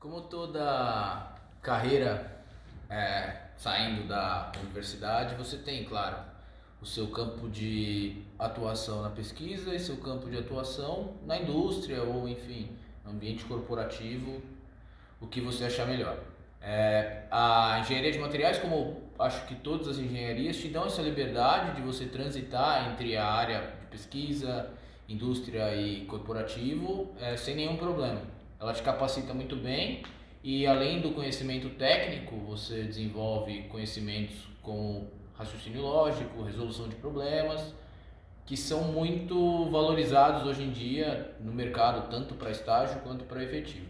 Como toda carreira saindo da universidade, você tem, claro, o seu campo de atuação na pesquisa e seu campo de atuação na indústria ou, enfim, no ambiente corporativo, o que você achar melhor. A engenharia de materiais, como acho que todas as engenharias, te dão essa liberdade de você transitar entre a área de pesquisa, indústria e corporativo sem nenhum problema. Ela te capacita muito bem e, além do conhecimento técnico, você desenvolve conhecimentos como raciocínio lógico, resolução de problemas, que são muito valorizados hoje em dia no mercado, tanto para estágio quanto para efetivo.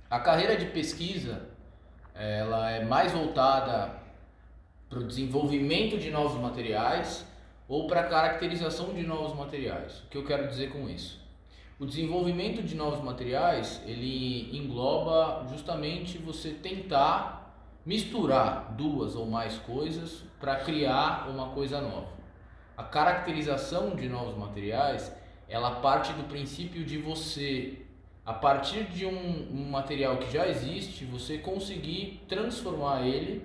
A carreira de pesquisa, ela é mais voltada para o desenvolvimento de novos materiais ou para a caracterização de novos materiais. O que eu quero dizer com isso? O desenvolvimento de novos materiais, ele engloba justamente você tentar misturar duas ou mais coisas para criar uma coisa nova. A caracterização de novos materiais, ela parte do princípio de você, a partir de um material que já existe, você conseguir transformar ele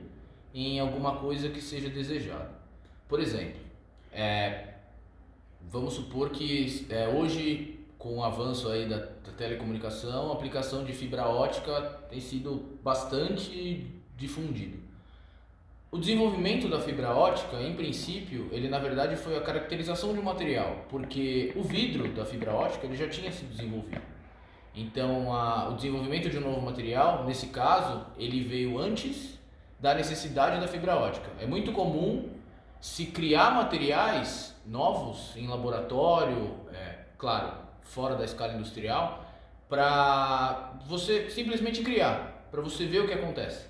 em alguma coisa que seja desejada. Por exemplo, vamos supor que hoje, com o avanço aí da telecomunicação, a aplicação de fibra ótica tem sido bastante difundido. O desenvolvimento da fibra ótica, em princípio, ele na verdade foi a caracterização de um material, porque o vidro da fibra ótica ele já tinha sido desenvolvido. Então, o desenvolvimento de um novo material, nesse caso, ele veio antes da necessidade da fibra ótica. É muito comum se criar materiais novos em laboratório, claro, fora da escala industrial, para você simplesmente criar, para você ver o que acontece.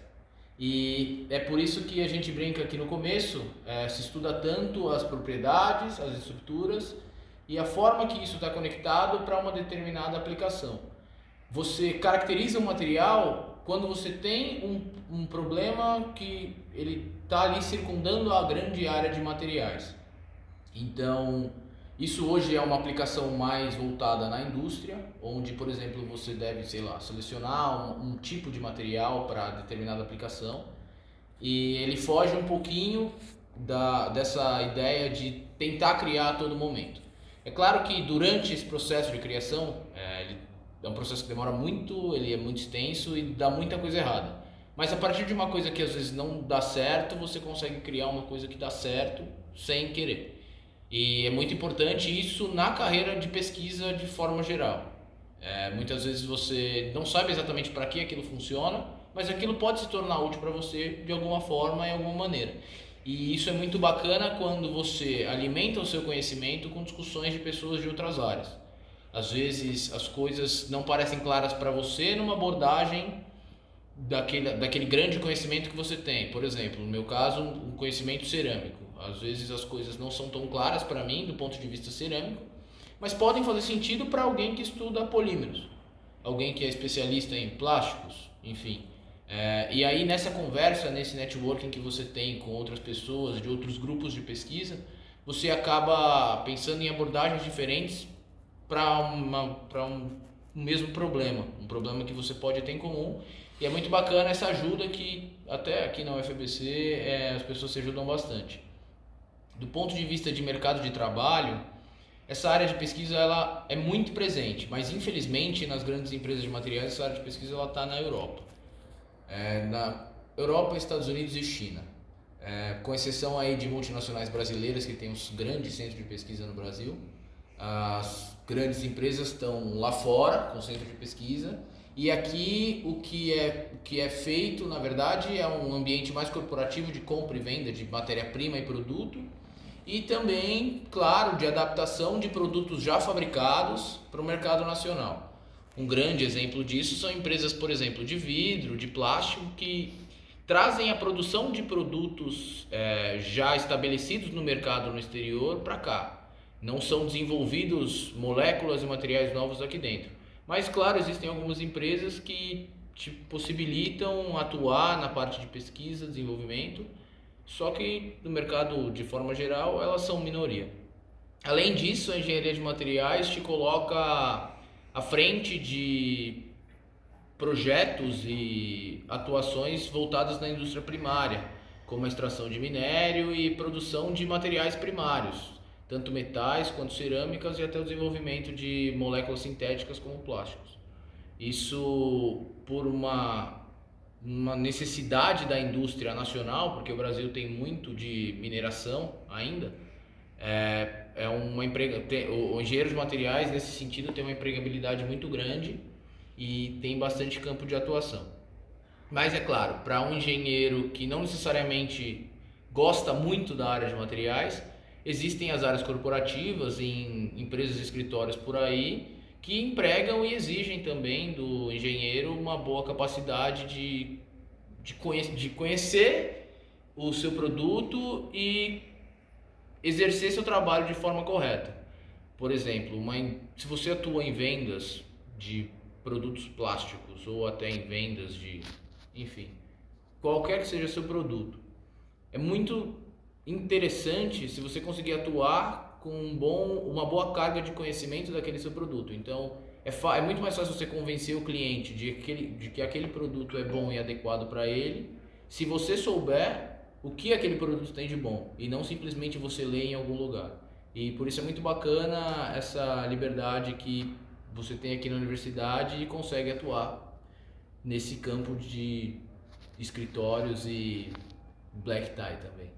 E é por isso que a gente brinca aqui no começo, se estuda tanto as propriedades, as estruturas e a forma que isso está conectado para uma determinada aplicação. Você caracteriza um material quando você tem um problema que ele está ali circundando a grande área de materiais. Então, isso hoje é uma aplicação mais voltada na indústria, onde, por exemplo, você deve, sei lá, selecionar um tipo de material para determinada aplicação, e ele foge um pouquinho dessa ideia de tentar criar a todo momento. É claro que durante esse processo de criação, ele é um processo que demora muito, ele é muito extenso e dá muita coisa errada. Mas a partir de uma coisa que às vezes não dá certo, você consegue criar uma coisa que dá certo sem querer. E é muito importante isso na carreira de pesquisa de forma geral. Muitas vezes você não sabe exatamente para que aquilo funciona, mas aquilo pode se tornar útil para você de alguma forma, em alguma maneira. E isso é muito bacana quando você alimenta o seu conhecimento com discussões de pessoas de outras áreas. Às vezes as coisas não parecem claras para você numa abordagem daquele grande conhecimento que você tem. Por exemplo, no meu caso, um conhecimento cerâmico. Às vezes as coisas não são tão claras para mim do ponto de vista cerâmico, mas podem fazer sentido para alguém que estuda polímeros, alguém que é especialista em plásticos, enfim. E aí nessa conversa, nesse networking que você tem com outras pessoas de outros grupos de pesquisa, você acaba pensando em abordagens diferentes para um mesmo problema, um problema que você pode ter em comum. E é muito bacana essa ajuda que até aqui na UFABC as pessoas se ajudam bastante. Do ponto de vista de mercado de trabalho, essa área de pesquisa ela é muito presente, mas infelizmente nas grandes empresas de materiais essa área de pesquisa ela está na Europa. Na Europa, Estados Unidos e China. Com exceção aí de multinacionais brasileiras que têm uns grandes centros de pesquisa no Brasil, as grandes empresas estão lá fora com centro de pesquisa. E aqui o que é feito, na verdade, é um ambiente mais corporativo de compra e venda de matéria-prima e produto, e também, claro, de adaptação de produtos já fabricados para o mercado nacional. Um grande exemplo disso são empresas, por exemplo, de vidro, de plástico, que trazem a produção de produtos já estabelecidos no mercado no exterior para cá. Não são desenvolvidos moléculas e materiais novos aqui dentro. Mas, claro, existem algumas empresas que te possibilitam atuar na parte de pesquisa, desenvolvimento, só que no mercado, de forma geral, elas são minoria. Além disso, a engenharia de materiais te coloca à frente de projetos e atuações voltadas na indústria primária, como a extração de minério e produção de materiais primários, tanto metais quanto cerâmicas, e até o desenvolvimento de moléculas sintéticas como plásticos. Isso por uma necessidade da indústria nacional, porque o Brasil tem muito de mineração ainda. O engenheiro de materiais, nesse sentido, tem uma empregabilidade muito grande e tem bastante campo de atuação. Mas é claro, para um engenheiro que não necessariamente gosta muito da área de materiais, existem as áreas corporativas em empresas e escritórios por aí que empregam e exigem também do engenheiro uma boa capacidade de conhecer o seu produto e exercer seu trabalho de forma correta. Por exemplo, se você atua em vendas de produtos plásticos ou até em vendas de, enfim, qualquer que seja seu produto, é muito interessante se você conseguir atuar com uma boa carga de conhecimento daquele seu produto. Então, é muito mais fácil você convencer o cliente de que aquele produto é bom e adequado para ele, se você souber o que aquele produto tem de bom e não simplesmente você lê em algum lugar. E por isso é muito bacana essa liberdade que você tem aqui na universidade e consegue atuar nesse campo de escritórios e black tie também.